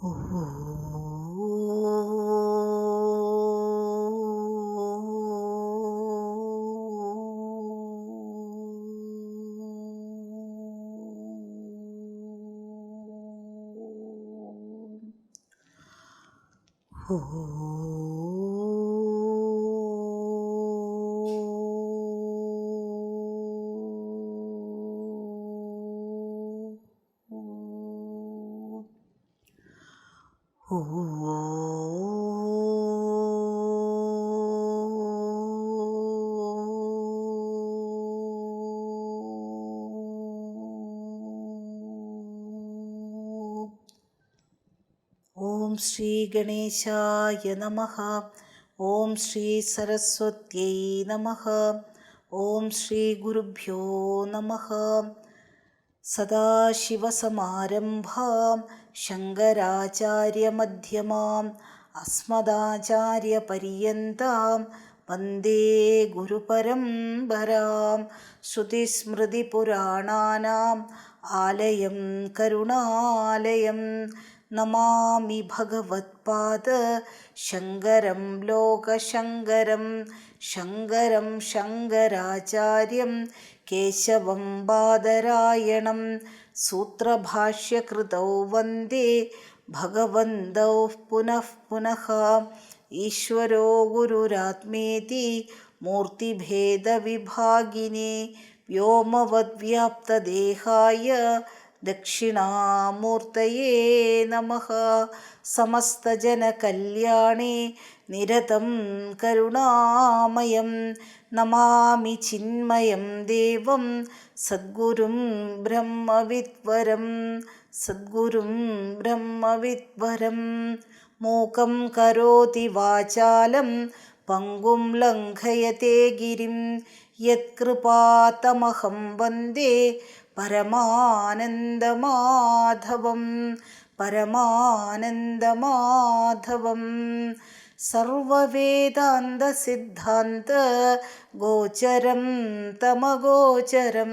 ഓം ശ്രീ ഗണേശായ നമഃ. ഓം ശ്രീ സരസ്വത്यै നമഃ. ഓം ശ്രീ ഗുരുഭ്യോ നമഃ. സദാശിവസമാരംഭാം ശങ്കരാചാര്യമധ്യമാം അസ്മദാചാര്യപര്യന്താം വന്ദേ ഗുരുപരമ്പരാം. ശ്രുതിസ്മൃതിപുരാണാനാം ആലയം കരുണാലയം. നമാമി ഭഗവത്പാദ ശങ്കരം ലോകശങ്കരം. ശങ്കരം ശങ്കരാചാര്യം കേശവം ബാദരായണം. സൂത്രഭാഷ്യകൃതൗ വന്ദേ ഭഗവന്തൗ പുനഃ പുനഃ. ഈശ്വരോ ഗുരുരാത്മേതി മൂർത്തിഭേദവിഭാഗിനേ വ്യോമവദ്വ്യാപ്തദേഹായ ദക്ഷിണാമൂർത്തയേ നമഃ. സമസ്തജനകല്യാണേ നിരതം കരുണാമയം നമാമി ചിന്മയം ദേവം സദ്ഗുരും ബ്രഹ്മവിദ്വരം. സദ്ഗുരും ബ്രഹ്മവിദ്വരം. മൂകം കരോതി വാചാലം പങ്കും ലംഘയത്തെ ഗിരിം. യത്കൃപാതമഹം വന്ദേ പരമാനന്ദമാധവം. പരമാനന്ദമാധവം. സർവവേദാന്തസിദ്ധാന്ത ഗോചരം തമഗോചരം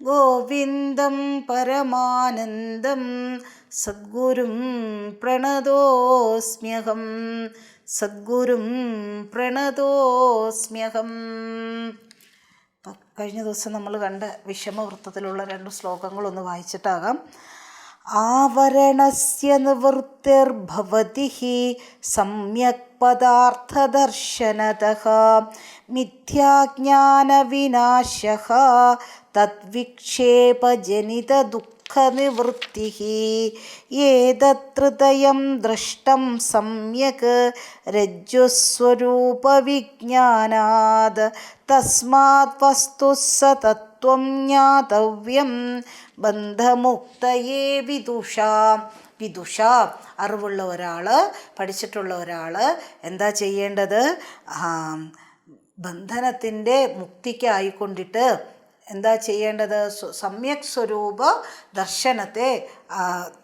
ഗോവിന്ദം പരമാനന്ദം സദ്ഗുരും പ്രണതോസ്മ്യഹം. സദ്ഗുരും പ്രണതോസ്മ്യഹം. കഴിഞ്ഞ ദിവസം നമ്മൾ കണ്ട വിഷമവൃത്തത്തിലുള്ള 2 ശ്ലോകങ്ങളൊന്ന് വായിച്ചിട്ടാകാം. ആവരണസ്യ നിവൃത്തിർഭവതി സമ്യക് പദാർത്ഥദർശനതഃ മിഥ്യാജ്ഞാനവിനാശഃ തദ്വിക്ഷേപജനിതദുഃഖനിവൃത്തിഃ. ഏതത്രിതയം ദൃഷ്ടം സമ്യക് രജ്ജുസ്വരൂപവിജ്ഞാനാത്. തസ്മാത് വസ്തു സ തത്വം ജ്ഞാതവ്യം ബന്ധമുക്തയേ വിദുഷാ. വിദുഷ അറിവുള്ള ഒരാൾ, പഠിച്ചിട്ടുള്ള ഒരാൾ എന്താ ചെയ്യേണ്ടത്? ബന്ധനത്തിൻ്റെ മുക്തിക്കായിക്കൊണ്ടിട്ട് എന്താ ചെയ്യേണ്ടത്? സമ്യക് സ്വരൂപ ദർശനത്തെ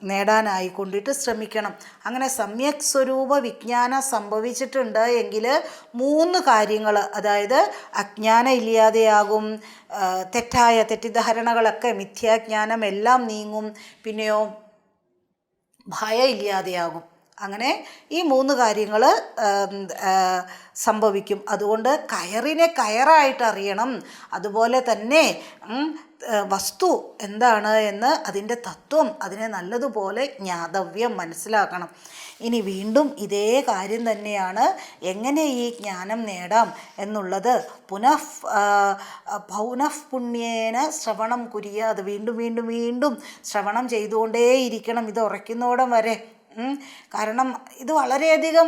നേടാനായിക്കൊണ്ടിട്ട് ശ്രമിക്കണം. അങ്ങനെ സമ്യക് സ്വരൂപ വിജ്ഞാനം സംഭവിച്ചിട്ടുണ്ട് എങ്കിൽ 3 കാര്യങ്ങൾ, അതായത് അജ്ഞാനം ഇല്ലാതെയാകും, തെറ്റിദ്ധാരണകളൊക്കെ മിഥ്യാജ്ഞാനം എല്ലാം നീങ്ങും, പിന്നെയോ ഭയം ഇല്ലാതെയാകും. അങ്ങനെ ഈ 3 കാര്യങ്ങൾ സംഭവിക്കും. അതുകൊണ്ട് കയറിനെ കയറായിട്ട് അറിയണം. അതുപോലെ തന്നെ വസ്തു എന്താണ് എന്ന്, അതിൻ്റെ തത്വം അതിനെ നല്ലതുപോലെ ജ്ഞാതവ്യം മനസ്സിലാക്കണം. ഇനി വീണ്ടും ഇതേ കാര്യം തന്നെയാണ് എങ്ങനെ ഈ ജ്ഞാനം നേടാം എന്നുള്ളത്. പൗനഃ പുണ്യേന ശ്രവണം കുര്യ. അത് വീണ്ടും വീണ്ടും വീണ്ടും ശ്രവണം ചെയ്തുകൊണ്ടേയിരിക്കണം, ഇത് ഉറയ്ക്കുന്നോടം വരെ. കാരണം ഇത് വളരെയധികം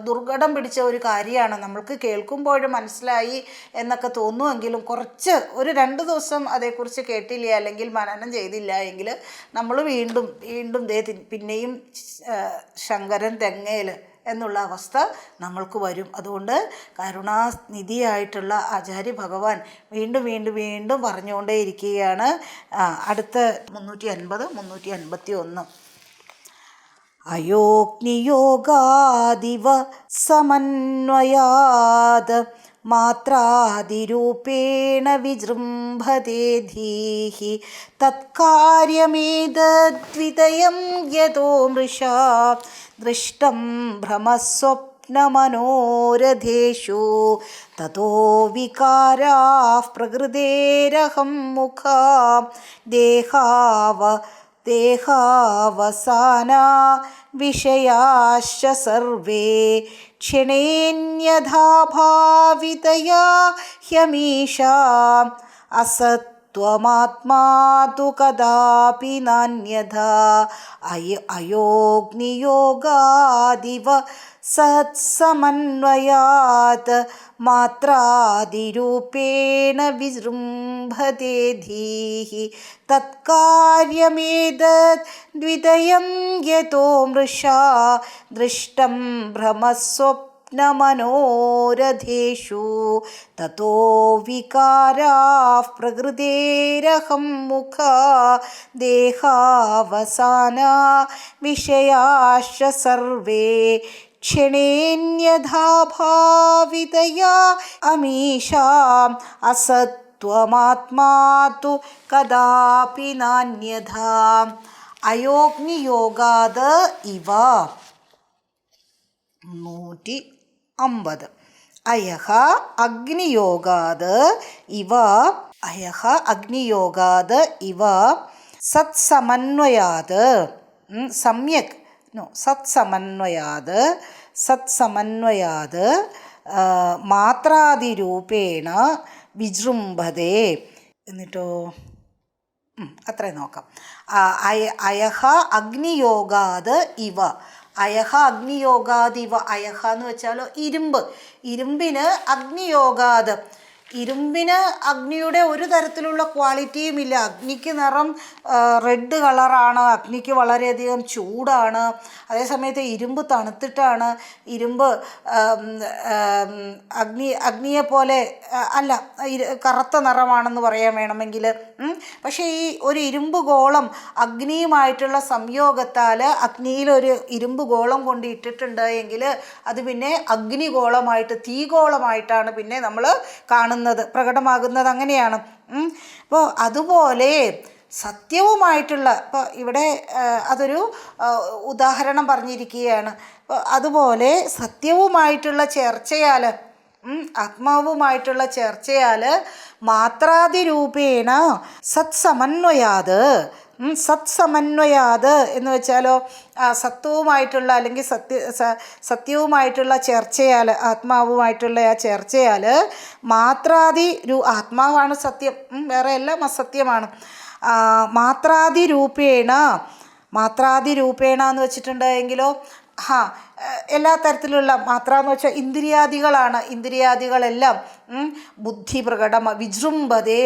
ദുർഘടം പിടിച്ച ഒരു കാര്യമാണ്. നമ്മൾക്ക് കേൾക്കുമ്പോഴും മനസ്സിലായി എന്നൊക്കെ തോന്നുമെങ്കിലും ഒരു 2 ദിവസം അതേക്കുറിച്ച് കേട്ടില്ല, അല്ലെങ്കിൽ മനനം ചെയ്തില്ല എങ്കിൽ നമ്മൾ വീണ്ടും വീണ്ടും പിന്നെയും ശങ്കരൻ തെങ്ങേൽ എന്നുള്ള അവസ്ഥ നമ്മൾക്ക് വരും. അതുകൊണ്ട് കരുണാനിധിയായിട്ടുള്ള ആചാര്യ ഭഗവാൻ വീണ്ടും വീണ്ടും വീണ്ടും പറഞ്ഞുകൊണ്ടേയിരിക്കുകയാണ്. അടുത്ത 350, 351. അയോഗ്നിയോഗാദിവ സമന്വയാത് മാത്രാതിരൂപേണ വിജൃംഭതേ ധീഃ തത്കാര്യമേതദ്വിതയം യതോ മൃഷാ ദൃഷ്ടം ഭ്രമസ്വപ്നമനോരഥേഷു തതോ വികാരാഃ പ്രകൃതേരഹം മുഖാ ദേഹാവസാനാ വിഷയാശ്ച സർവേ ക്ഷണേന്യഥാ ഭാവിതയാ ഹ്യമീഷാ അസത്വമാത്മാ തു കദാപി നാന്യഥാ അയോഗ്നിയോഗാദിവ സത്സമന്വയാത് മാത്രാതിരൂപേണ വിജൃംഭതേ ധീഃ തത്കാര്യമേതദ്വിതയം യതോ മൃഷാ ദൃഷ്ടം ഭ്രമസ്വപ്നമനോരഥേഷു തതോ വികാരാഃ പ്രകൃതേരഹം മുഖാ ദേഹാവസാനാ വിഷയാശ്ച സർവേ ക്ഷണേന്യഥാ ഭാവിതയാ അമീഷാം അസത്വമാത്മാ തു കദാപി നാന്യഥാ അയോഗ്നിയോഗാത് ഇവ 150. അയഹ അഗ്നിയോഗാത് ഇവ സത്സമന്വയാത് സമ്യക് സത്സമന്വയാത് മാത്രാതിരൂപേണ വിജൃംഭതേ. എന്നിട്ടോ അത്രയും നോക്കാം. അയഹ അഗ്നിയോഗാത് ഇവ. അയഹ അഗ്നിയോഗാദിവ. അയഹ എന്ന് വെച്ചാലോ ഇരുമ്പിന് അഗ്നിയോഗാത്. ഇരുമ്പിന് അഗ്നിയുടെ ഒരു തരത്തിലുള്ള ക്വാളിറ്റിയും ഇല്ല. അഗ്നിക്ക് നിറം റെഡ് കളറാണ്. അഗ്നിക്ക് വളരെയധികം ചൂടാണ്. അതേസമയത്ത് ഇരുമ്പ് തണുത്തിട്ടാണ്. ഇരുമ്പ് അഗ്നിയെപ്പോലെ അല്ല, കറുത്ത നിറമാണെന്ന് പറയാൻ വേണമെങ്കിൽ. പക്ഷേ ഈ ഒരു ഇരുമ്പ് ഗോളം അഗ്നിയുമായിട്ടുള്ള സംയോഗത്താൽ അഗ്നിയിലൊരു ഇരുമ്പ് ഗോളം കൊണ്ട് ഇട്ടിട്ടുണ്ട് എങ്കിൽ അത് പിന്നെ അഗ്നിഗോളമായിട്ട് തീഗോളമായിട്ടാണ് പിന്നെ നമ്മൾ പ്രകടമാകുന്നത്. അങ്ങനെയാണ്. അപ്പോൾ അതുപോലെ സത്യവുമായിട്ടുള്ള, ഇപ്പോൾ ഇവിടെ അതൊരു ഉദാഹരണം പറഞ്ഞിരിക്കുകയാണ്. അപ്പോൾ അതുപോലെ സത്യവുമായിട്ടുള്ള ചേർച്ചയാൽ, ആത്മാവുമായിട്ടുള്ള ചേർച്ചയാൽ മാത്രാതിരൂപേണ സത്സമന്വയാത്. സത്സമന്വയാത് എന്ന് വെച്ചാലോ സത്വവുമായിട്ടുള്ള അല്ലെങ്കിൽ സത്യവുമായിട്ടുള്ള ചേർച്ചയാൽ, ആത്മാവുമായിട്ടുള്ള ആ ചേർച്ചയാൽ ആത്മാവാണ് സത്യം, വേറെ എല്ലാം അസത്യമാണ്. മാത്രാതിരൂപേണ എന്ന് വെച്ചിട്ടുണ്ടെങ്കിലോ എല്ലാ തരത്തിലുള്ള മാത്ര എന്ന് വെച്ചാൽ ഇന്ദ്രിയാദികളാണ്. ഇന്ദ്രിയാദികളെല്ലാം ബുദ്ധി വിജൃംഭതേ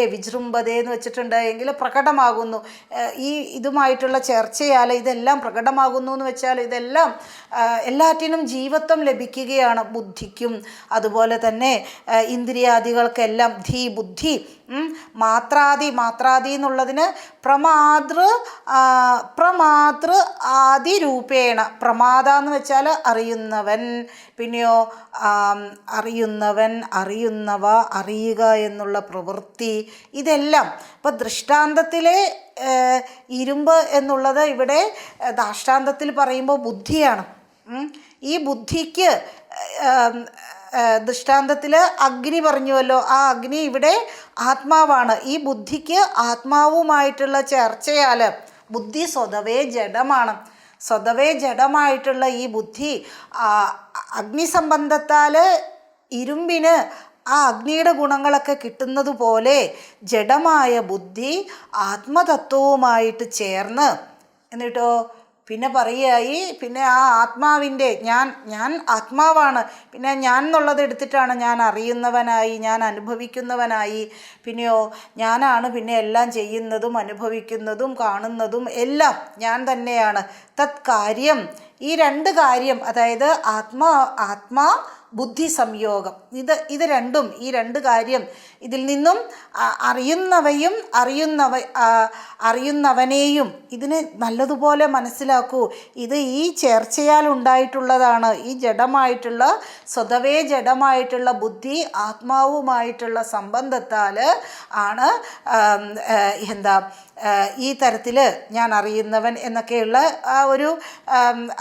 എന്ന് വെച്ചിട്ടുണ്ടെങ്കിൽ പ്രകടമാകുന്നു. ഇതുമായിട്ടുള്ള ചേർച്ചയാൽ ഇതെല്ലാം പ്രകടമാകുന്നു എന്ന് വെച്ചാൽ ഇതെല്ലാം എല്ലാറ്റിനും ജീവത്വം ലഭിക്കുകയാണ്. ബുദ്ധിക്കും അതുപോലെ തന്നെ ഇന്ദ്രിയാദികൾക്കെല്ലാം ബുദ്ധി. മാത്രാദി എന്നുള്ളതിന് പ്രമാതൃ ആദിരൂപേണ. പ്രമാദ എന്ന് വെച്ചാൽ അറിയുന്നവൻ, പിന്നെയോ അറിയുന്നവ, അറിയുക എന്നുള്ള പ്രവൃത്തി, ഇതെല്ലാം. ഇപ്പം ദൃഷ്ടാന്തത്തിലെ ഇരുമ്പ് എന്നുള്ളത് ഇവിടെ ദാഷ്ടാന്തത്തിൽ പറയുമ്പോൾ ബുദ്ധിയാണ്. ഈ ബുദ്ധിക്ക് ദൃഷ്ടാന്തത്തിൽ അഗ്നി പറഞ്ഞുവല്ലോ, ആ അഗ്നി ഇവിടെ ആത്മാവാണ്. ഈ ബുദ്ധിക്ക് ആത്മാവുമായിട്ടുള്ള ചേർച്ചയാൽ ബുദ്ധി സ്വതവേ ജഡമാണ്. സ്വതവേ ജഡമായിട്ടുള്ള ഈ ബുദ്ധി അഗ്നിസംബന്ധത്താൽ ഇരുമ്പിന് ആ അഗ്നിയുടെ ഗുണങ്ങളൊക്കെ കിട്ടുന്നത് പോലെ ജഡമായ ബുദ്ധി ആത്മതത്വവുമായിട്ട് ചേർന്ന് എന്നിട്ടോ പിന്നെ പറയുകയായി, പിന്നെ ആ ആത്മാവിൻ്റെ ഞാൻ ആത്മാവാണ്, പിന്നെ ഞാൻ എന്നുള്ളത് എടുത്തിട്ടാണ് ഞാൻ അറിയുന്നവനായി, ഞാൻ അനുഭവിക്കുന്നവനായി, പിന്നെയോ ഞാനാണ് പിന്നെ എല്ലാം ചെയ്യുന്നതും അനുഭവിക്കുന്നതും കാണുന്നതും എല്ലാം ഞാൻ തന്നെയാണ്. തത് കാര്യം, ഈ രണ്ട് കാര്യം, അതായത് ആത്മാ ബുദ്ധി സംയോഗം. ഇത് രണ്ടും, ഈ രണ്ട് കാര്യം, ഇതിൽ നിന്നും അറിയുന്നവയും അറിയുന്നവനെയും ഇതിന് നല്ലതുപോലെ മനസ്സിലാക്കൂ. ഇത് ഈ ചേർച്ചയാൽ ഉണ്ടായിട്ടുള്ളതാണ്. ഈ ജഡമായിട്ടുള്ള, സ്വതവേ ജഡമായിട്ടുള്ള ബുദ്ധി ആത്മാവുമായിട്ടുള്ള സംബന്ധത്താൽ ആണ് ഈ തരത്തിൽ ഞാൻ അറിയുന്നവൻ എന്നൊക്കെയുള്ള ആ ഒരു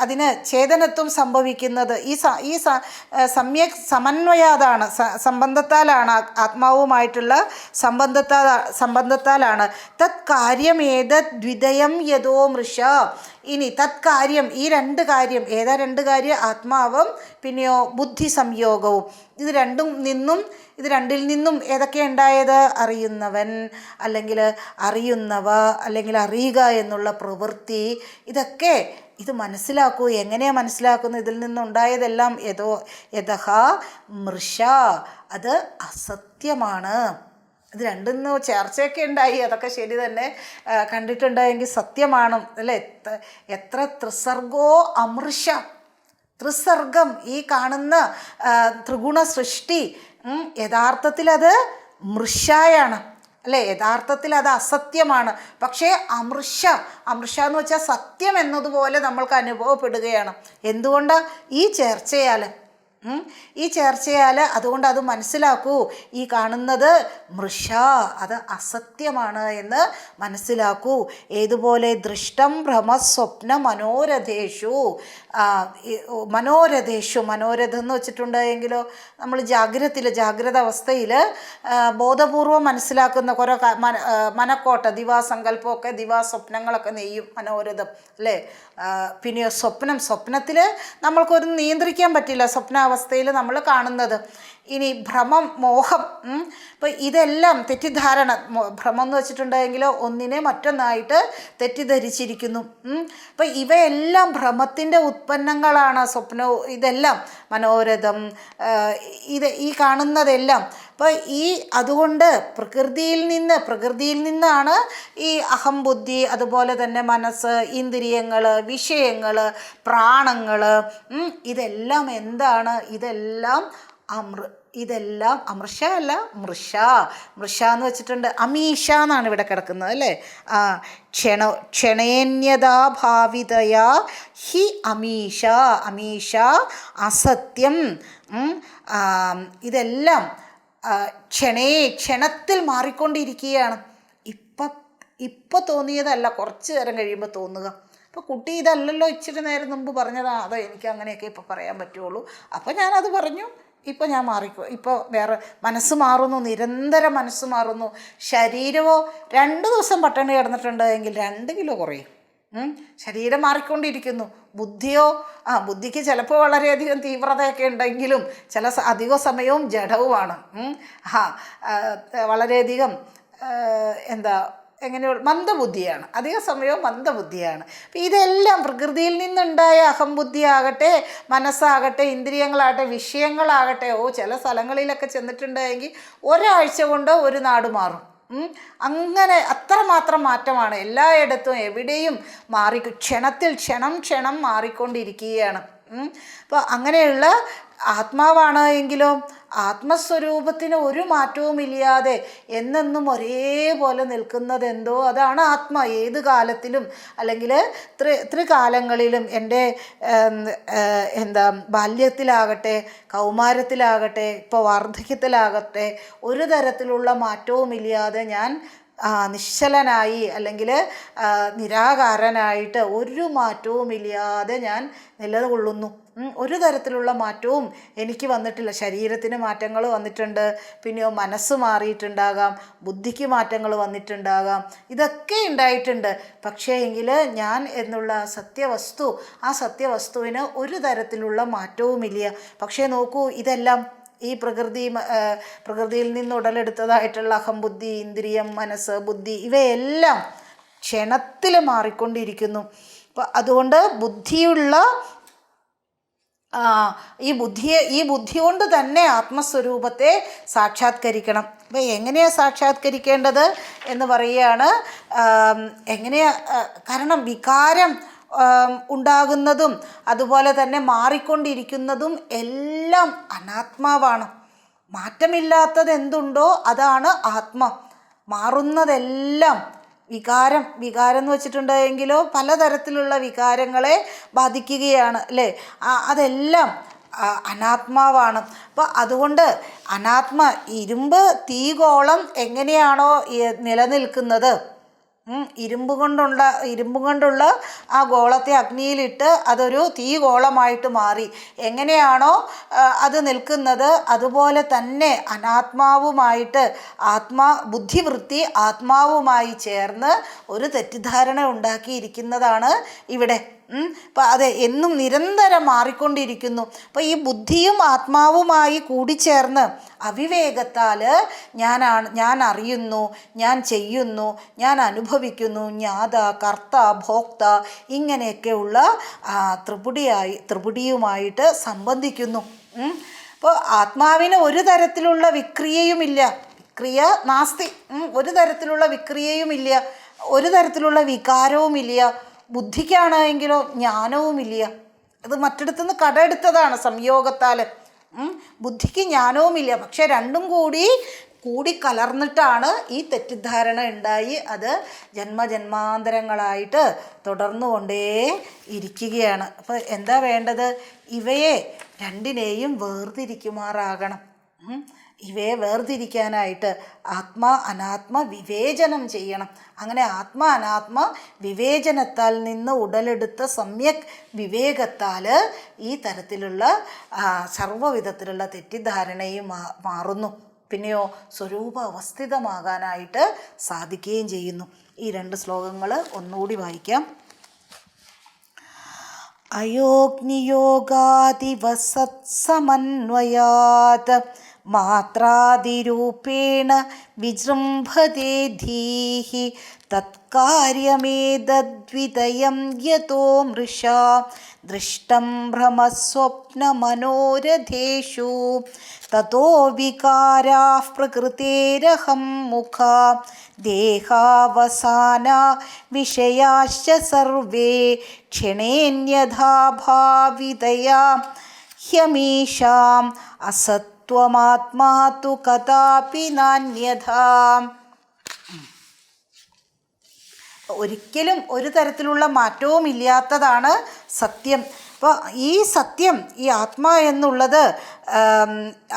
അതിന് ചേതനത്വം സംഭവിക്കുന്നത് ഈ സമ്യക് സമന്വയാതാണ്, സംബന്ധത്താലാണ്, ആത്മാവുമായിട്ടുള്ള സംബന്ധത്താലാണ്. തത് കാര്യം ഏതത് ദ്വിതയം യഥോ മൃഷ. ഇനി തത് കാര്യം, ഈ രണ്ട് കാര്യം, ഏതാ രണ്ട് കാര്യം? ആത്മാവും പിന്നെയോ ബുദ്ധി സംയോഗവും. ഇത് രണ്ടിൽ നിന്നും ഏതൊക്കെ ഉണ്ടായത്? അറിയുന്നവൻ, അല്ലെങ്കിൽ അറിയുന്നവ, അല്ലെങ്കിൽ അറിയുക എന്നുള്ള പ്രവൃത്തി. ഇതൊക്കെ ഇത് മനസ്സിലാക്കൂ. എങ്ങനെയാണ് മനസ്സിലാക്കുന്നത്? ഇതിൽ നിന്നുണ്ടായതെല്ലാം യഥഹ മൃഷ, അത് അസത്യമാണ്. ഇത് രണ്ടിന്ന് ചേർച്ചയൊക്കെ ഉണ്ടായി, അതൊക്കെ ശരി തന്നെ, കണ്ടിട്ടുണ്ടായെങ്കിൽ സത്യമാണ് അല്ലേ? എത്ര ത്രിസർഗോ അമൃഷ, ത്രിസർഗം, ഈ കാണുന്ന ത്രിഗുണ സൃഷ്ടി യഥാർത്ഥത്തിൽ അത് മൃഷായാണ് അല്ലേ? യഥാർത്ഥത്തിൽ അത് അസത്യമാണ്. പക്ഷേ അമൃഷ എന്ന് വെച്ചാൽ സത്യം എന്നതുപോലെ നമ്മൾക്ക് അനുഭവപ്പെടുകയാണ്. എന്തുകൊണ്ടാണ്? ഈ ചേർച്ചയാൽ. അതുകൊണ്ട് അത് മനസ്സിലാക്കൂ. ഈ കാണുന്നത് മൃഷ, അത് അസത്യമാണ് എന്ന് മനസ്സിലാക്കൂ. ഏതുപോലെ? ദൃഷ്ടം ഭ്രമസ്വപ്ന മനോരഥേഷു. മനോരഥം എന്ന് വെച്ചിട്ടുണ്ടെങ്കിലോ, നമ്മൾ ജാഗ്രത അവസ്ഥയിൽ ബോധപൂർവം മനസ്സിലാക്കുന്ന കുറേ മനക്കോട്ട, ദിവാസങ്കല്പമൊക്കെ, ദിവാസ്വപ്നങ്ങളൊക്കെ നെയ്യും മനോരഥം അല്ലേ? പിന്നെ സ്വപ്നത്തിൽ നമ്മൾക്കൊരു നിയന്ത്രിക്കാൻ പറ്റില്ല, സ്വപ്നാവസ്ഥയിൽ നമ്മൾ കാണുന്നത്. ഇനി ഭ്രമം, മോഹം, ഇപ്പോൾ ഇതെല്ലാം തെറ്റിദ്ധാരണ. ഭ്രമം എന്ന് വെച്ചിട്ടുണ്ടെങ്കിൽ ഒന്നിനെ മറ്റൊന്നായിട്ട് തെറ്റിദ്ധരിച്ചിരിക്കുന്നു. അപ്പോൾ ഇവയെല്ലാം ഭ്രമത്തിൻ്റെ ഉത്പന്നങ്ങളാണ്. സ്വപ്നവും ഇതെല്ലാം മനോരഥം, ഈ കാണുന്നതെല്ലാം. അപ്പോൾ അതുകൊണ്ട് പ്രകൃതിയിൽ നിന്നാണ് ഈ അഹംബുദ്ധി, അതുപോലെ തന്നെ മനസ്സ്, ഇന്ദ്രിയങ്ങൾ, വിഷയങ്ങൾ, പ്രാണങ്ങൾ, ഇതെല്ലാം എന്താണ്? ഇതെല്ലാം അമൃഷ അല്ല, മൃഷ എന്ന് വെച്ചിട്ടുണ്ട്. അമീഷ എന്നാണ് ഇവിടെ കിടക്കുന്നത് അല്ലേ? ക്ഷണേന്യതാഭാവിതയാ ഹി അമീഷ അസത്യം. ഇതെല്ലാം ക്ഷണത്തിൽ മാറിക്കൊണ്ടിരിക്കുകയാണ്. ഇപ്പം തോന്നിയതല്ല, കുറച്ച് നേരം കഴിയുമ്പോൾ തോന്നുക. ഇപ്പോൾ കുട്ടി ഇതല്ലല്ലോ ഇച്ചിരി നേരം മുമ്പ് പറഞ്ഞതാ, അതോ എനിക്ക് അങ്ങനെയൊക്കെ ഇപ്പോൾ പറയാൻ പറ്റുള്ളൂ. അപ്പോൾ ഞാനത് പറഞ്ഞു, ഇപ്പോൾ ഞാൻ ഇപ്പോൾ വേറെ മനസ്സ് മാറുന്നു, നിരന്തരം മനസ്സ് മാറുന്നു. ശരീരമോ 2 ദിവസം പട്ടിണി കിടന്നിട്ടുണ്ടെങ്കിൽ 2 കിലോ കുറയും. ശരീരം മാറിക്കൊണ്ടിരിക്കുന്നു. ബുദ്ധിക്ക് ചിലപ്പോൾ വളരെയധികം തീവ്രതയൊക്കെ ഉണ്ടെങ്കിലും അധിക സമയവും ജഡവുമാണ്. വളരെയധികം മന്ദബുദ്ധിയാണ്, അധിക സമയവും മന്ദബുദ്ധിയാണ്. അപ്പം ഇതെല്ലാം പ്രകൃതിയിൽ നിന്നുണ്ടായ അഹംബുദ്ധി ആകട്ടെ, മനസ്സാകട്ടെ, ഇന്ദ്രിയങ്ങളാകട്ടെ, വിഷയങ്ങളാകട്ടെ, ചില സ്ഥലങ്ങളിലൊക്കെ ചെന്നിട്ടുണ്ടെങ്കിൽ ഒരാഴ്ച കൊണ്ട് ഒരു നാട് മാറും. അങ്ങനെ അത്രമാത്രം മാറ്റമാണ് എല്ലായിടത്തും, എവിടെയും ക്ഷണം മാറിക്കൊണ്ടിരിക്കുകയാണ്. അപ്പോൾ അങ്ങനെയുള്ള ആത്മാവാണ് എങ്കിലോ ആത്മസ്വരൂപത്തിന് ഒരു മാറ്റവുമില്ലാതെ എന്നെന്നും ഒരേപോലെ നിൽക്കുന്നത് എന്തോ അതാണ് ആത്മ. ഏത് കാലത്തിലും അല്ലെങ്കിൽ ത്രികാലങ്ങളിലും എൻ്റെ ബാല്യത്തിലാകട്ടെ, കൗമാരത്തിലാകട്ടെ, ഇപ്പോൾ വാർദ്ധക്യത്തിലാകട്ടെ, ഒരു തരത്തിലുള്ള മാറ്റവുമില്ലാതെ ഞാൻ നിശ്ചലനായി അല്ലെങ്കിൽ നിരാകാരനായിട്ട് ഒരു മാറ്റവുമില്ലാതെ ഞാൻ നിലകൊള്ളുന്നു. ഒരു തരത്തിലുള്ള മാറ്റവും എനിക്ക് വന്നിട്ടില്ല. ശരീരത്തിന് മാറ്റങ്ങൾ വന്നിട്ടുണ്ട്, പിന്നെയോ മനസ്സ് മാറിയിട്ടുണ്ടാകാം, ബുദ്ധിക്ക് മാറ്റങ്ങൾ വന്നിട്ടുണ്ടാകാം, ഇതൊക്കെ ഉണ്ടായിട്ടുണ്ട്. പക്ഷേ എങ്കിൽ ഞാൻ എന്നുള്ള ആ സത്യവസ്തുവിന് ഒരു തരത്തിലുള്ള മാറ്റവുമില്ല. പക്ഷേ നോക്കൂ, ഇതെല്ലാം ഈ പ്രകൃതിയിൽ നിന്ന് ഉടലെടുത്തതായിട്ടുള്ള അഹംബുദ്ധി, ഇന്ദ്രിയം, മനസ്സ്, ബുദ്ധി, ഇവയെല്ലാം ക്ഷണത്തിൽ മാറിക്കൊണ്ടിരിക്കുന്നു. അപ്പോൾ അതുകൊണ്ട് ഈ ബുദ്ധി കൊണ്ട് തന്നെ ആത്മസ്വരൂപത്തെ സാക്ഷാത്കരിക്കണം. അപ്പോൾ എങ്ങനെയാണ് സാക്ഷാത്കരിക്കേണ്ടത് എന്ന് പറയുകയാണ്. കാരണം വികാരം ഉണ്ടാകുന്നതും അതുപോലെ തന്നെ മാറിക്കൊണ്ടിരിക്കുന്നതും എല്ലാം അനാത്മാവാണ്. മാറ്റമില്ലാത്തത് എന്തുണ്ടോ അതാണ് ആത്മ. മാറുന്നതെല്ലാം വികാരം എന്ന് വെച്ചിട്ടുണ്ടെങ്കിലോ പലതരത്തിലുള്ള വികാരങ്ങളെ ബാധിക്കുകയാണ് അല്ലേ. അതെല്ലാം അനാത്മാവാണ്. അപ്പോൾ അതുകൊണ്ട് ഇരുമ്പ് തീഗോളം എങ്ങനെയാണോ നിലനിൽക്കുന്നത്, ഇരുമ്പ് കൊണ്ടുള്ള ആ ഗോളത്തെ അഗ്നിയിലിട്ട് അതൊരു തീഗോളമായിട്ട് മാറി എങ്ങനെയാണോ അത് നിൽക്കുന്നത്, അതുപോലെ തന്നെ അനാത്മാവുമായിട്ട് ബുദ്ധിവൃത്തി ആത്മാവുമായി ചേർന്ന് ഒരു തെറ്റിദ്ധാരണ ഉണ്ടാക്കിയിരിക്കുന്നതാണ് ഇവിടെ. അപ്പം അത് എന്നും നിരന്തരം മാറിക്കൊണ്ടിരിക്കുന്നു. അപ്പോൾ ഈ ബുദ്ധിയും ആത്മാവുമായി കൂടിച്ചേർന്ന് അവിവേകത്താൽ ഞാൻ അറിയുന്നു, ഞാൻ ചെയ്യുന്നു, ഞാൻ അനുഭവിക്കുന്നു, ജ്ഞാത കർത്ത ഭോക്ത ഇങ്ങനെയൊക്കെയുള്ള ത്രിപുടിയുമായിട്ട് സംബന്ധിക്കുന്നു. അപ്പോൾ ആത്മാവിന് ഒരു തരത്തിലുള്ള വിക്രിയയുമില്ല, വിക്രിയ നാസ്തി, ഒരു തരത്തിലുള്ള വിക്രിയയുമില്ല, ഒരു തരത്തിലുള്ള വികാരവുമില്ല. ബുദ്ധിക്കാണെങ്കിലോ ജ്ഞാനവുമില്ല. അത് മറ്റിടത്തുനിന്ന് കടമെടുത്തതാണ് സംയോഗത്താൽ. ബുദ്ധിക്ക് ജ്ഞാനവുമില്ല. പക്ഷെ രണ്ടും കൂടി കലർന്നിട്ടാണ് ഈ തെറ്റിദ്ധാരണ ഉണ്ടായി അത് ജന്മജന്മാന്തരങ്ങളായിട്ട് തുടർന്നുകൊണ്ടേ ഇരിക്കുകയാണ്. അപ്പോൾ എന്താ വേണ്ടത്? ഇവയെ രണ്ടിനെയും വേർതിരിക്കുമാറാകണം. ഇവയെ വേർതിരിക്കാനായിട്ട് ആത്മാ അനാത്മ വിവേചനം ചെയ്യണം. അങ്ങനെ ആത്മാ അനാത്മ വിവേചനത്താൽ നിന്ന് ഉടലെടുത്ത സമ്യക് വിവേകത്താൽ ഈ തരത്തിലുള്ള സർവ്വവിധത്തിലുള്ള തെറ്റിദ്ധാരണയും മാറുന്നു. പിന്നെയോ സ്വരൂപ അവസ്ഥിതമാകാനായിട്ട് സാധിക്കുകയും ചെയ്യുന്നു. ഈ 2 ശ്ലോകങ്ങൾ ഒന്നുകൂടി വായിക്കാം. അയോഗ്നിയോഗാദിവസത്സമന്വയാത് മാത്രാദിരൂപേണ വിജൃംഭതേ ധീഃ തത്കാര്യമേതദ്വിതയം യതോ മൃഷാ ദൃഷ്ടം ഭ്രമസ്വപ്നമനോരഥേഷു തതോ വികാരാഃ പ്രകൃതേരഹം മുഖാ ദേഹാവസാനാ വിഷയാശ്ച സർവേ ക്ഷണേന്യഥാ ഭാവിതയാ ഹ്യമീഷാം അസത്വമാത്മാ തു കഥാപി നാന്യഥാ. ഒരിക്കലും ഒരു തരത്തിലുള്ള മാറ്റവും ഇല്ലാത്തതാണ് സത്യം. അപ്പോൾ ഈ സത്യം, ഈ ആത്മാ എന്നുള്ളത്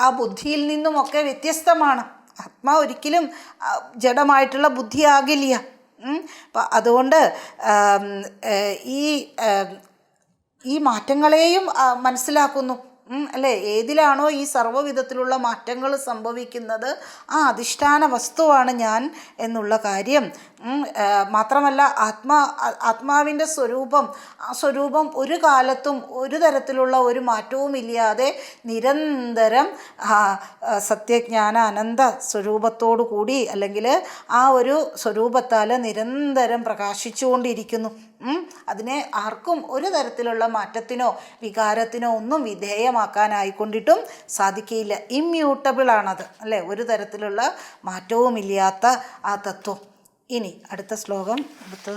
ആ ബുദ്ധിയിൽ നിന്നുമൊക്കെ വ്യത്യസ്തമാണ്. ആത്മാ ഒരിക്കലും ജഡമായിട്ടുള്ള ബുദ്ധിയാകില്ല. അപ്പം അതുകൊണ്ട് ഈ മാറ്റങ്ങളെയും മനസ്സിലാക്കുന്നു അല്ലേ. ഏതിലാണോ ഈ സർവ്വവിധത്തിലുള്ള മാറ്റങ്ങൾ സംഭവിക്കുന്നത് ആ അധിഷ്ഠാന വസ്തുവാണ് ഞാൻ എന്നുള്ള കാര്യം. മാത്രമല്ല ആത്മാവിൻ്റെ സ്വരൂപം, ആ സ്വരൂപം ഒരു കാലത്തും ഒരു തരത്തിലുള്ള ഒരു മാറ്റവും ഇല്ലാതെ നിരന്തരം സത്യജ്ഞാന അനന്ത സ്വരൂപത്തോടു കൂടി അല്ലെങ്കിൽ ആ ഒരു സ്വരൂപത്താൽ നിരന്തരം പ്രകാശിച്ചുകൊണ്ടിരിക്കുന്നു. അതിനെ ആർക്കും ഒരു തരത്തിലുള്ള മാറ്റത്തിനോ വികാരത്തിനോ ഒന്നും വിധേയമാക്കാനായിക്കൊണ്ടിട്ടും സാധിക്കില്ല. ഇമ്മ്യൂട്ടബിൾ ആണത് അല്ലേ, ഒരു തരത്തിലുള്ള മാറ്റവുമില്ലാത്ത ആ തത്വം. ഇനി അടുത്ത ശ്ലോകം 2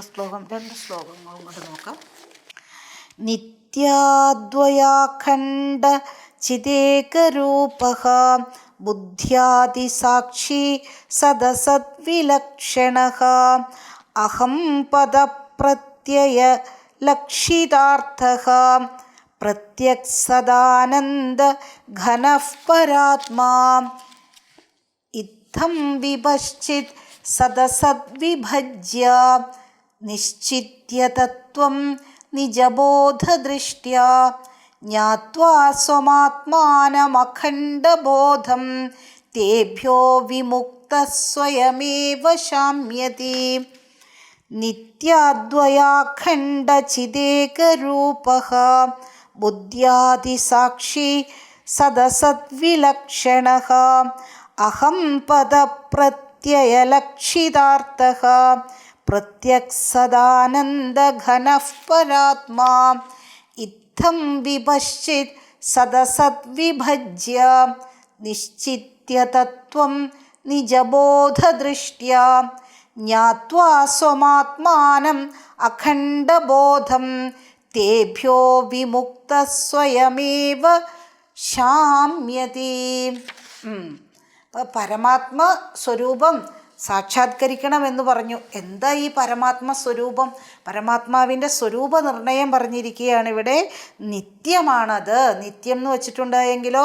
ശ്ലോകങ്ങളും കൊണ്ട് നോക്കാം. നിത്യാദ്വയാഖണ്ഡ ചിദേകരൂപഃ ബുദ്ധ്യാദിസാക്ഷി സദസദ്വിലക്ഷണഃ അഹം പദപ്രത്യയ ലക്ഷിതാർത്ഥഃ പ്രത്യക്സദാനന്ദ ഘനഃ പരാത്മാ ഇത്തം വിപശ്ചിത് സദസദ്വിഭജ്യ നിശ്ചിത്യ തത്വം നിജബോധദൃഷ്ട്യാ ജ്ഞാത്വാ സ്വമാത്മാനമഖണ്ഡബോധം തേഭ്യോ വിമുക്തഃ സ്വയമേവ ശാമ്യതി. നിത്യാദ്വയാഖണ്ഡചിദേകരൂപഃ ബുദ്ധ്യാദിസാക്ഷി സദസദ്വിലക്ഷണഃ അഹം പദപ്രത്യയലക്ഷിതാർത്ഥഃ പ്രത്യക്സദാനന്ദഘനഃ പരാത്മാ ഇത്തം വിപശ്ചിത് സദസദ്വിഭജ്യ നിശ്ചിത്യ തത്വം നിജബോധദൃഷ്ട്യാ ജ്ഞാത്വാ സ്വമാത്മാനം അഖണ്ഡബോധം തേഭ്യോ വിമുക്ത സ്വയമേവ ശാമ്യതി. അപ്പോൾ പരമാത്മ സ്വരൂപം സാക്ഷാത്കരിക്കണമെന്ന് പറഞ്ഞു. എന്താ ഈ പരമാത്മസ്വരൂപം? പരമാത്മാവിൻ്റെ സ്വരൂപ നിർണയം പറഞ്ഞിരിക്കുകയാണ് ഇവിടെ. നിത്യമാണത്. നിത്യം എന്ന് വച്ചിട്ടുണ്ടായെങ്കിലോ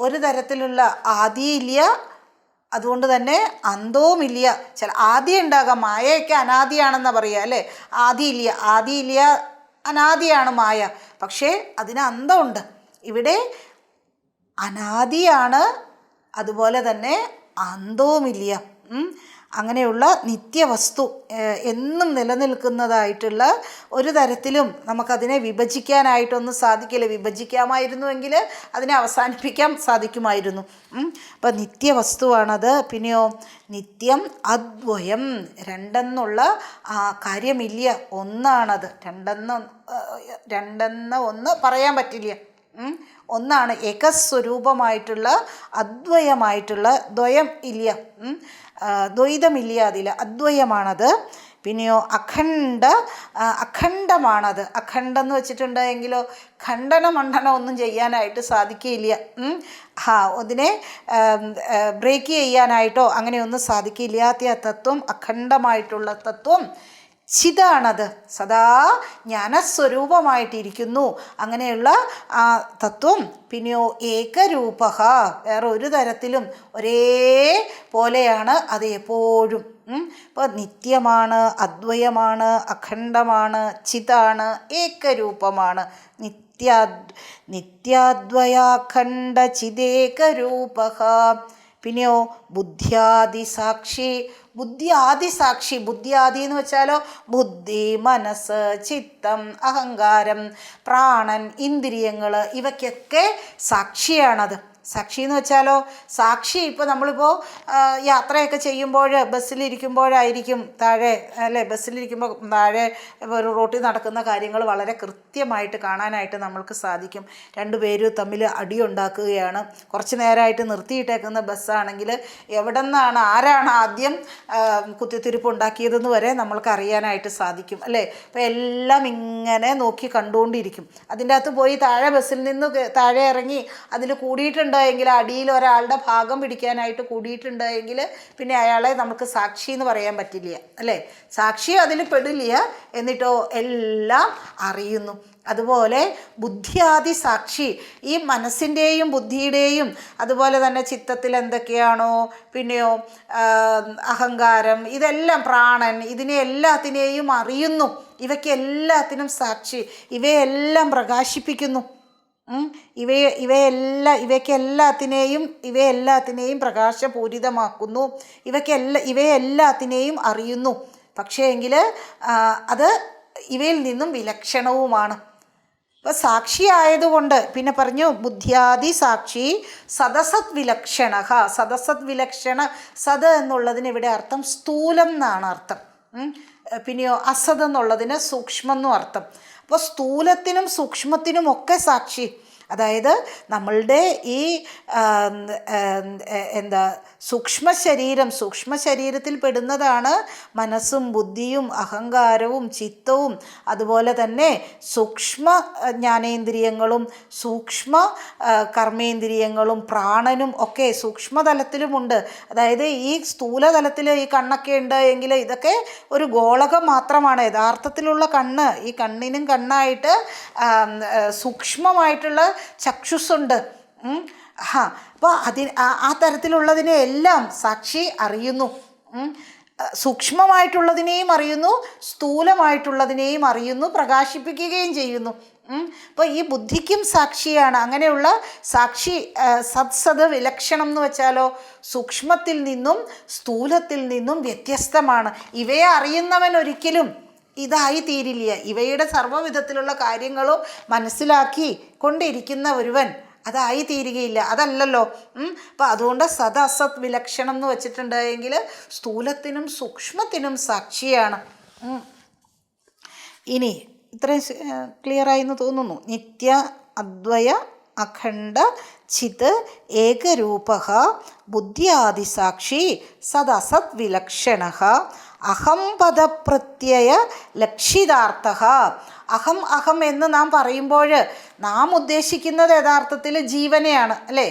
ഒരു തരത്തിലുള്ള ആദിയില്ല, അതുകൊണ്ട് തന്നെ അന്തവുമില്ല. ആദി ഉണ്ടാകാം, മായയൊക്കെ അനാദിയാണെന്നാണ് പറയുക അല്ലേ. ആദിയില്ല, അനാദിയാണ് മായ, പക്ഷേ അതിന് അന്തമുണ്ട്. ഇവിടെ അനാദിയാണ്, അതുപോലെ തന്നെ അന്തവുമില്ല. അങ്ങനെയുള്ള നിത്യവസ്തു, എന്നും നിലനിൽക്കുന്നതായിട്ടുള്ള ഒരു തരത്തിലും നമുക്കതിനെ വിഭജിക്കാനായിട്ടൊന്നും സാധിക്കില്ല. വിഭജിക്കാമായിരുന്നുവെങ്കിൽ അതിനെ അവസാനിപ്പിക്കാൻ സാധിക്കുമായിരുന്നു. അപ്പം നിത്യവസ്തുവാണത്. പിന്നെയോ നിത്യം അദ്വയം, രണ്ടെന്നുള്ള കാര്യമില്ല, ഒന്നാണത്. രണ്ടെന്ന ഒന്ന് പറയാൻ പറ്റില്ല. ഒന്നാണ്, ഏകസ്വരൂപമായിട്ടുള്ള അദ്വയമായിട്ടുള്ള, ദ്വയം ഇല്ല, ദ്വൈതമില്ല, അതിൽ അദ്വയമാണത്. പിന്നെയോ അഖണ്ഡമാണത്. അഖണ്ഡം എന്ന് വെച്ചിട്ടുണ്ടെങ്കിലോ മണ്ഡനം ഒന്നും ചെയ്യാനായിട്ട് സാധിക്കില്ല. അതിനെ ബ്രേക്ക് ചെയ്യാനായിട്ടോ അങ്ങനെയൊന്നും സാധിക്കില്ലാത്ത തത്വം, അഖണ്ഡമായിട്ടുള്ള തത്വം ചിതാണത്. സദാ ജ്ഞാനസ്വരൂപമായിട്ടിരിക്കുന്നു, അങ്ങനെയുള്ള ആ തത്വം. പിന്നെയോ ഏകരൂപ, വേറെ ഒരു തരത്തിലും ഒരേ പോലെയാണ് അത് എപ്പോഴും. ഇപ്പോൾ നിത്യമാണ്, അദ്വയമാണ്, അഖണ്ഡമാണ്, ചിതാണ്, ഏകരൂപമാണ്. നിത്യാദ്വയാഖണ്ഡ ചിദേകരൂപ. പിന്നെയോ ബുദ്ധ്യാദിസാക്ഷി. ബുദ്ധ്യാദി എന്ന് വെച്ചാലോ ബുദ്ധി, മനസ്സ്, ചിത്തം, അഹങ്കാരം, പ്രാണൻ, ഇന്ദ്രിയങ്ങൾ, ഇവയ്ക്കൊക്കെ സാക്ഷിയാണത്. സാക്ഷി എന്ന് വെച്ചാലോ സാക്ഷി. ഇപ്പോൾ നമ്മളിപ്പോൾ യാത്രയൊക്കെ ചെയ്യുമ്പോൾ ബസ്സിലിരിക്കുമ്പോഴായിരിക്കും താഴെ അല്ലേ, ബസ്സിലിരിക്കുമ്പോൾ താഴെ ഒരു റോട്ടിൽ നടക്കുന്ന കാര്യങ്ങൾ വളരെ കൃത്യമായിട്ട് കാണാനായിട്ട് നമ്മൾക്ക് സാധിക്കും. രണ്ടുപേരും തമ്മിൽ അടിയുണ്ടാക്കുകയാണ്. കുറച്ച് നേരമായിട്ട് നിർത്തിയിട്ടേക്കുന്ന ബസ്സാണെങ്കിൽ എവിടെ നിന്നാണ്, ആരാണ് ആദ്യം കുത്തിത്തിരിപ്പ് ഉണ്ടാക്കിയതെന്ന് വരെ നമ്മൾക്ക് അറിയാനായിട്ട് സാധിക്കും അല്ലേ. അപ്പോൾ എല്ലാം ഇങ്ങനെ നോക്കി കണ്ടുകൊണ്ടിരിക്കും. അതിൻ്റെ അകത്ത് പോയി ബസ്സിൽ നിന്ന് താഴെ ഇറങ്ങി അതിൽ കൂടിയിട്ടുണ്ട് എങ്കിൽ, അടിയിൽ ഒരാളുടെ ഭാഗം പിടിക്കാനായിട്ട് കൂടിയിട്ടുണ്ടെങ്കിൽ പിന്നെ അയാളെ നമുക്ക് സാക്ഷി എന്ന് പറയാൻ പറ്റില്ല അല്ലേ. സാക്ഷി അതിൽ പെടില്ല, എന്നിട്ടോ എല്ലാം അറിയുന്നു. അതുപോലെ ബുദ്ധിയാദി സാക്ഷി, ഈ മനസ്സിൻ്റെയും ബുദ്ധിയുടെയും അതുപോലെ തന്നെ ചിത്തത്തിൽ എന്തൊക്കെയാണോ, പിന്നെയോ അഹങ്കാരം, ഇതെല്ലാം പ്രാണൻ, ഇതിനെ എല്ലാത്തിനെയും അറിയുന്നു. ഇവയ്ക്ക് എല്ലാത്തിനും സാക്ഷി, ഇവയെല്ലാം പ്രകാശിപ്പിക്കുന്നു. ഇവയെല്ലാത്തിനെയും പ്രകാശപൂരിതമാക്കുന്നു. ഇവയെല്ലാത്തിനെയും അറിയുന്നു. പക്ഷേ എങ്കിൽ അത് ഇവയിൽ നിന്നും വിലക്ഷണവുമാണ്. ഇപ്പോൾ സാക്ഷി ആയതുകൊണ്ട് പിന്നെ പറഞ്ഞു ബുദ്ധ്യാദി സാക്ഷി സദസത് വിലക്ഷണ. സദസത് വിലക്ഷണ, സത് എന്നുള്ളതിന് ഇവിടെ അർത്ഥം സ്ഥൂലം എന്നാണ് അർത്ഥം. പിന്നെയോ അസത് എന്നുള്ളതിന് സൂക്ഷ്മം എന്നും അർത്ഥം. അപ്പോൾ സ്ഥൂലത്തിനും സൂക്ഷ്മത്തിനും ഒക്കെ സാക്ഷി. അതായത് നമ്മളുടെ ഈ സൂക്ഷ്മ ശരീരത്തിൽ പെടുന്നതാണ് മനസ്സും ബുദ്ധിയും അഹങ്കാരവും ചിത്തവും, അതുപോലെ തന്നെ സൂക്ഷ്മ ജ്ഞാനേന്ദ്രിയങ്ങളും സൂക്ഷ്മ കർമ്മേന്ദ്രിയങ്ങളും പ്രാണനും ഒക്കെ സൂക്ഷ്മതലത്തിലുമുണ്ട്. അതായത് ഈ സ്ഥൂലതലത്തിൽ ഈ കണ്ണൊക്കെ ഉണ്ട് എങ്കിൽ ഇതൊക്കെ ഒരു ഗോളകം മാത്രമാണ്. യഥാർത്ഥത്തിലുള്ള കണ്ണ്, ഈ കണ്ണിനും കണ്ണായിട്ട് സൂക്ഷ്മമായിട്ടുള്ള ചക്ഷുസ്സുണ്ട്. അപ്പോൾ ആ തരത്തിലുള്ളതിനെ എല്ലാം സാക്ഷി അറിയുന്നു. സൂക്ഷ്മമായിട്ടുള്ളതിനെയും അറിയുന്നു, സ്ഥൂലമായിട്ടുള്ളതിനെയും അറിയുന്നു, പ്രകാശിപ്പിക്കുകയും ചെയ്യുന്നു. അപ്പോൾ ഈ ബുദ്ധിക്കും സാക്ഷിയാണ്. അങ്ങനെയുള്ള സാക്ഷി സത്സത് വിലക്ഷണം എന്ന് വെച്ചാലോ സൂക്ഷ്മത്തിൽ നിന്നും സ്ഥൂലത്തിൽ നിന്നും വ്യത്യസ്തമാണ്. ഇവയെ അറിയുന്നവൻ ഒരിക്കലും ഇതായി തീരില്ല. ഇവയുടെ സർവ്വവിധത്തിലുള്ള കാര്യങ്ങളും മനസ്സിലാക്കി കൊണ്ടിരിക്കുന്ന ഒരുവൻ അതായി തീരുകയില്ല. അതല്ലല്ലോ. അപ്പം അതുകൊണ്ട് സത് അസത് വിലക്ഷണം എന്ന് വെച്ചിട്ടുണ്ടെങ്കിൽ സ്ഥൂലത്തിനും സൂക്ഷ്മത്തിനും സാക്ഷിയാണ്. ഇനി ഇത്രയും ക്ലിയറായി എന്ന് തോന്നുന്നു. നിത്യ അദ്വയ അഖണ്ഡ ചിത് ഏകരൂപഃ ബുദ്ധ്യാദിസാക്ഷി സദസത് വിലക്ഷണഃ അഹം പദപ്രത്യയ ലക്ഷിതാർത്ഥഃ. അഹം അഹം എന്ന് നാം പറയുമ്പോൾ നാം ഉദ്ദേശിക്കുന്നത് യഥാർത്ഥത്തിൽ ജീവനെയാണ് അല്ലേ.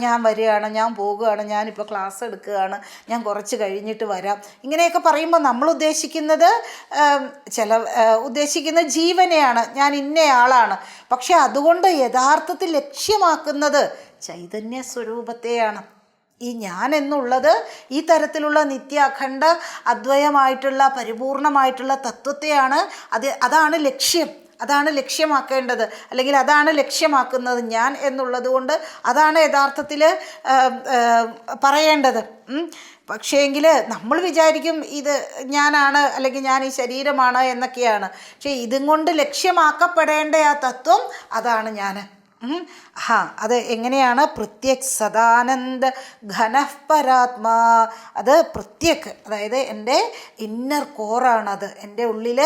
ഞാൻ വരികയാണ്, ഞാൻ പോകുകയാണ്, ഞാനിപ്പോൾ ക്ലാസ് എടുക്കുകയാണ്, ഞാൻ കുറച്ച് കഴിഞ്ഞിട്ട് വരാം, ഇങ്ങനെയൊക്കെ പറയുമ്പോൾ നമ്മൾ ഉദ്ദേശിക്കുന്നത് ഉദ്ദേശിക്കുന്ന ജീവനെയാണ്, ഞാൻ ഇന്നയാളാണ്. പക്ഷെ അതുകൊണ്ട് യഥാർത്ഥത്തിൽ ലക്ഷ്യമാക്കുന്നത് ചൈതന്യ സ്വരൂപത്തെയാണ്. ഈ ഞാൻ എന്നുള്ളത് ഈ തരത്തിലുള്ള നിത്യ അഖണ്ഡ അദ്വയമായിട്ടുള്ള പരിപൂർണമായിട്ടുള്ള തത്വത്തെയാണ്. അതാണ് ലക്ഷ്യം, അതാണ് ലക്ഷ്യമാക്കേണ്ടത്, അല്ലെങ്കിൽ അതാണ് ലക്ഷ്യമാക്കുന്നത്. ഞാൻ എന്നുള്ളത് കൊണ്ട് അതാണ് യഥാർത്ഥത്തിൽ പറയേണ്ടത്. പക്ഷേങ്കിൽ നമ്മൾ വിചാരിക്കും ഇത് ഞാനാണ്, അല്ലെങ്കിൽ ഞാൻ ഈ ശരീരമാണ് എന്നൊക്കെയാണ്. പക്ഷേ ഇതും കൊണ്ട് ലക്ഷ്യമാക്കപ്പെടേണ്ട ആ തത്വം അതാണ് ഞാൻ. അത് എങ്ങനെയാണ്? പ്രത്യക് സദാനന്ദ ഘനഃപരാത്മാ. അത് പ്രത്യക്, അതായത് എൻ്റെ ഇന്നർ കോറാണത്. എൻ്റെ ഉള്ളിൽ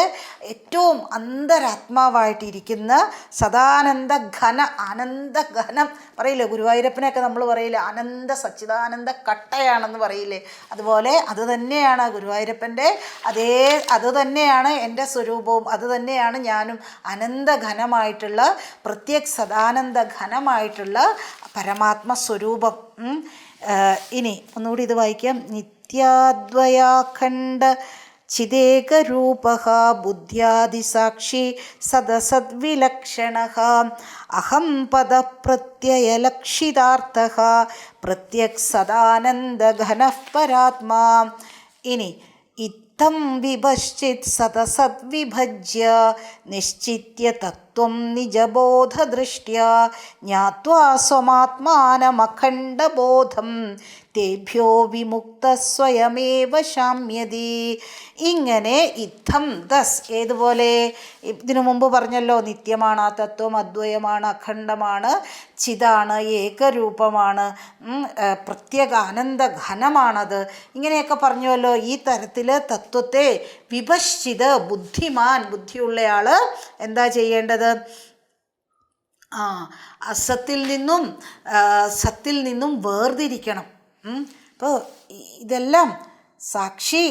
ഏറ്റവും അന്തരാത്മാവായിട്ടിരിക്കുന്ന സദാനന്ദ ഘന, ആനന്ദ ഘനം പറയില്ലേ, ഗുരുവായൂരപ്പനെയൊക്കെ നമ്മൾ പറയില്ലേ ആനന്ദ സച്ചിദാനന്ദ കട്ടയാണെന്ന് പറയില്ലേ, അതുപോലെ അത് തന്നെയാണ് ഗുരുവായൂരപ്പൻ്റെ അത് തന്നെയാണ് എൻ്റെ സ്വരൂപവും, അത് തന്നെയാണ് ഞാനും. അനന്തഘനമായിട്ടുള്ള പ്രത്യക് സദാനന്ദ ഘനമായിട്ടുള്ള പരമാത്മസ്വരൂപം. ഇനി ഒന്നുകൂടി ഇത് വായിക്കാം. നിത്യാദ്വയാഖണ്ഡ ചിദേകരൂപഃ ബുദ്ധ്യാദിസാക്ഷി സദസദ്വിലക്ഷണഃ അഹം പദപ്രത്യയലക്ഷിതാർത്ഥഃ പ്രത്യക് സദാനന്ദഘനഃ പരാത്മാ. ഇനി ഇത്തം വിപശ്ചിത് സദസദ്വിഭജ്യ നിശ്ചിത്യ തത്വം നിജബോധദൃഷ്ട്യാ ജ്ഞാത്വാ സ്വമാത്മാനമഖണ്ഡബോധം തേഭ്യോ വിമുക്ത സ്വയമേവ ശാമ്യതി. ഇങ്ങനെ ഇത്തം ദസ്, ഏതുപോലെ ഇതിനു മുമ്പ് പറഞ്ഞല്ലോ, നിത്യമാണ് ആ തത്വം, അദ്വയമാണ്, അഖണ്ഡമാണ്, ചിതാണ്, ഏകരൂപമാണ്, പ്രത്യേക ആനന്ദ ഘനമാണത്, ഇങ്ങനെയൊക്കെ പറഞ്ഞുവല്ലോ. ഈ തരത്തിൽ തത്വത്തെ വിപശ്ചിത്, ബുദ്ധിമാൻ, ബുദ്ധിയുള്ളയാൾ എന്താ ചെയ്യേണ്ടത്? അസത്തിൽ നിന്നും സത്തിൽ നിന്നും വേർതിരിക്കണം. അപ്പോൾ ഇതെല്ലാം സാക്ഷി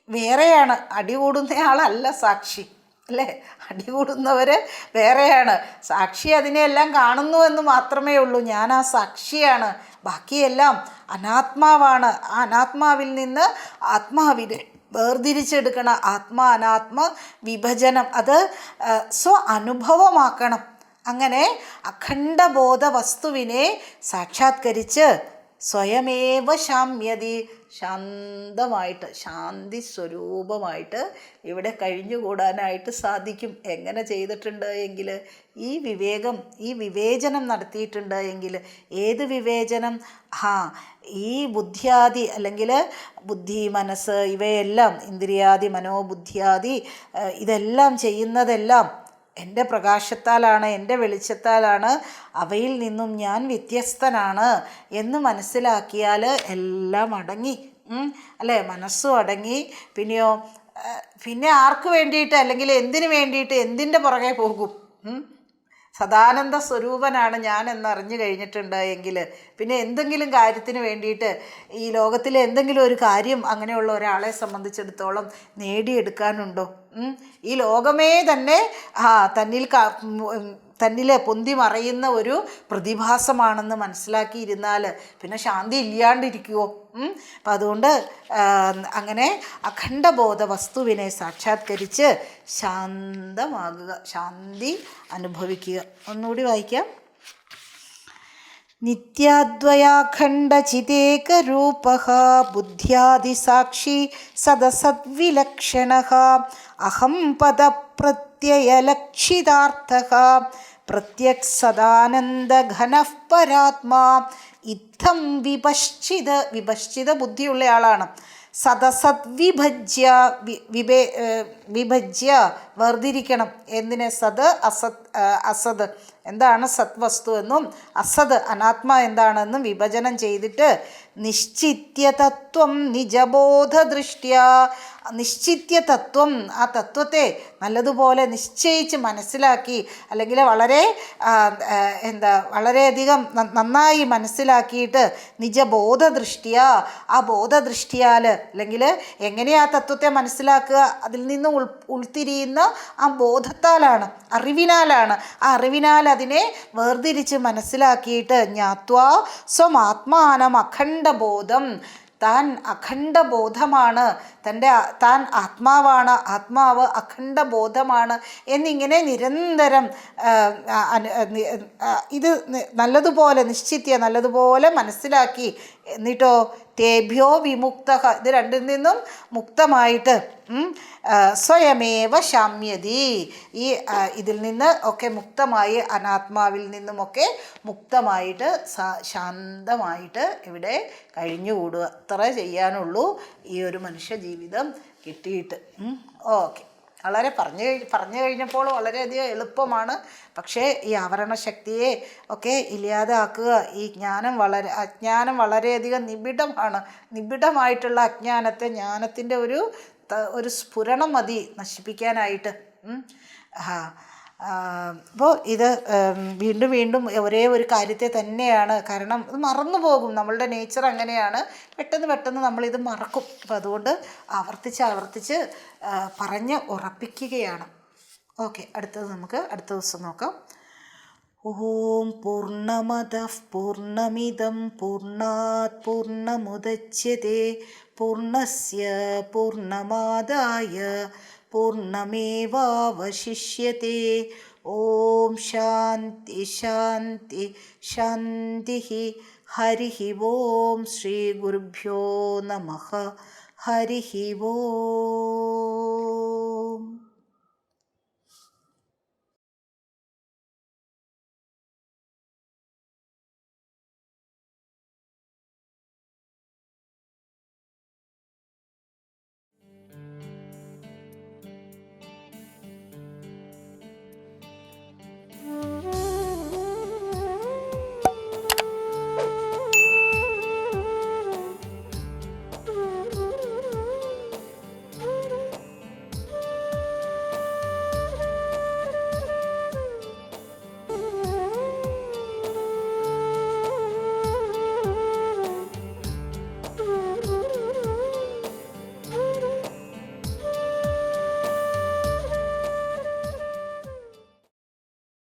വേറെയാണ്, അടികൂടുന്നയാളല്ല സാക്ഷി അല്ലേ. അടികൂടുന്നവർ വേറെയാണ്, സാക്ഷി അതിനെയെല്ലാം കാണുന്നു എന്ന് മാത്രമേ ഉള്ളൂ. ഞാൻ ആ സാക്ഷിയാണ്, ബാക്കിയെല്ലാം അനാത്മാവാണ്. ആ അനാത്മാവിൽ നിന്ന് ആത്മാവിനെ വേർതിരിച്ചെടുക്കണം. ആത്മാ അനാത്മ വിഭജനം അത് അനുഭവമാക്കണം. അങ്ങനെ അഖണ്ഡബോധ വസ്തുവിനെ സാക്ഷാത്കരിച്ച് സ്വയമേവ ശാമ്യതി, ശാന്തമായിട്ട്, ശാന്തി സ്വരൂപമായിട്ട് ഇവിടെ കഴിഞ്ഞുകൂടാനായിട്ട് സാധിക്കും. എങ്ങനെ ചെയ്തിട്ടുണ്ട് എങ്കിൽ, ഈ വിവേചനം നടത്തിയിട്ടുണ്ട് എങ്കിൽ. ഏത് വിവേചനം? ഈ ബുദ്ധിയാദി, അല്ലെങ്കിൽ ബുദ്ധി, മനസ്സ്, ഇവയെല്ലാം, ഇന്ദ്രിയാദി, മനോബുദ്ധിയാദി, ഇതെല്ലാം ചെയ്യുന്നതെല്ലാം എൻ്റെ പ്രകാശത്താലാണ്, എൻ്റെ വെളിച്ചത്താലാണ്, അവയിൽ നിന്നും ഞാൻ വ്യത്യസ്തനാണ് എന്ന് മനസ്സിലാക്കിയാൽ എല്ലാം അടങ്ങി അല്ലേ, മനസ്സും അടങ്ങി. പിന്നെ ആർക്ക് വേണ്ടിയിട്ട്, അല്ലെങ്കിൽ എന്തിനു വേണ്ടിയിട്ട്, എന്തിൻ്റെ പുറകെ പോകും? സദാനന്ദ സ്വരൂപനാണ് ഞാൻ എന്നറിഞ്ഞു കഴിഞ്ഞിട്ടുണ്ട് എങ്കിൽ പിന്നെ എന്തെങ്കിലും കാര്യത്തിന് വേണ്ടിയിട്ട്, ഈ ലോകത്തിലെ എന്തെങ്കിലും ഒരു കാര്യം അങ്ങനെയുള്ള ഒരാളെ സംബന്ധിച്ചിടത്തോളം നേടിയെടുക്കാനുണ്ടോ? ഈ ലോകമേ തന്നെ തന്നിൽ പൊന്തി മറയുന്ന ഒരു പ്രതിഭാസമാണെന്ന് മനസ്സിലാക്കിയിരുന്നാൽ പിന്നെ ശാന്തി ഇല്ലാണ്ടിരിക്കുമോ? അപ്പം അതുകൊണ്ട് അങ്ങനെ അഖണ്ഡബോധ വസ്തുവിനെ സാക്ഷാത്കരിച്ച് ശാന്തമാകുക, ശാന്തി അനുഭവിക്കുക. ഒന്നുകൂടി വായിക്കാം. നിത്യാദ്വയാഖണ്ഡചിദേകരൂപഃ ബുദ്ധ്യാദിസാക്ഷി സദസദ്വിലക്ഷണഃ അഹം പദപ്രത്യയലക്ഷിതാർത്ഥഃ പ്രത്യക് സദാനന്ദഘനഃ പരാത്മാ. ഇത്തം വിപശ്ചിത ബുദ്ധിയുള്ളയാളാണ്. സദസത് വിഭജ്യ വേർതിരിക്കണം. എന്തിനെ? സത് അസത് എന്താണ് സത്വസ്തു എന്നും അസത് അനാത്മ എന്താണെന്നും വിഭജനം ചെയ്തിട്ട് നിശ്ചിത്യ തത്വം നിജബോധദൃഷ്ട്യ, നിശ്ചിത്യ തത്വം, ആ തത്വത്തെ നല്ലതുപോലെ നിശ്ചയിച്ച് മനസ്സിലാക്കി, അല്ലെങ്കിൽ വളരെയധികം നന്നായി മനസ്സിലാക്കിയിട്ട് നിജബോധദൃഷ്ട്യ, ആ ബോധദൃഷ്ടിയാൽ, അല്ലെങ്കിൽ എങ്ങനെയാ തത്വത്തെ മനസ്സിലാക്കുക, അതിൽ നിന്ന് ഉൾത്തിരിയുന്ന ആ ബോധത്താലാണ്, അറിവിനാലാണ്. ആ അറിവിനാൽ അതിനെ വേർതിരിച്ച് മനസ്സിലാക്കിയിട്ട് ജ്ഞാത്വാ സ്വമാത്മാനം അഖണ്ഡബോധം, താൻ അഖണ്ഡബോധമാണ്, താൻ ആത്മാവാണ്, ആത്മാവ് അഖണ്ഡബോധമാണ് എന്നിങ്ങനെ നിരന്തരം ഇത് നല്ലതുപോലെ നല്ലതുപോലെ മനസ്സിലാക്കി. എന്നിട്ടോ തേഭ്യോ വിമുക്ത, ഇത് രണ്ടിൽ നിന്നും മുക്തമായിട്ട് സ്വയമേവ ശാമ്യതി, ഇതിൽ നിന്ന് ഒക്കെ മുക്തമായി, അനാത്മാവിൽ നിന്നുമൊക്കെ മുക്തമായിട്ട് ശാന്തമായിട്ട് ഇവിടെ കഴിഞ്ഞുകൂടുക. അത്ര ചെയ്യാനുള്ളൂ ഈ ഒരു മനുഷ്യ ജീവിതം കിട്ടിയിട്ട്. ഓക്കെ, വളരെ പറഞ്ഞു കഴിഞ്ഞപ്പോൾ വളരെയധികം എളുപ്പമാണ്. പക്ഷേ ഈ ആവരണ ശക്തിയെ ഒക്കെ ഇല്ലാതാക്കുക, ഈ അജ്ഞാനം വളരെയധികം നിബിഡമായിട്ടുള്ള അജ്ഞാനത്തെ ജ്ഞാനത്തിൻ്റെ ഒരു സ്ഫുരണം മതി നശിപ്പിക്കാനായിട്ട്. അപ്പോൾ ഇത് വീണ്ടും വീണ്ടും ഒരേ ഒരു കാര്യത്തെ തന്നെയാണ്, കാരണം ഇത് മറന്നു പോകും, നമ്മളുടെ നേച്ചർ അങ്ങനെയാണ്, പെട്ടെന്ന് നമ്മളിത് മറക്കും. അപ്പോൾ അതുകൊണ്ട് ആവർത്തിച്ച് പറഞ്ഞ് ഉറപ്പിക്കുകയാണ്. ഓക്കെ, നമുക്ക് അടുത്ത ദിവസം നോക്കാം. ഓം പൂർണ്ണമദഃ പൂർണ്ണമിദം പൂർണ്ണാത് പൂർണ്ണമുദച്യതേ പൂർണ്ണസ്യ പൂർണ്ണമാദായ പൂർണ്ണമേവാവശിഷ്യത്തെ. ഓം ശാന്തി ശാന്തി ശാന്തി. ഹരി ഓം ശ്രീ ഗുരുഭ്യോ നമഃ. ഹരി ഓം.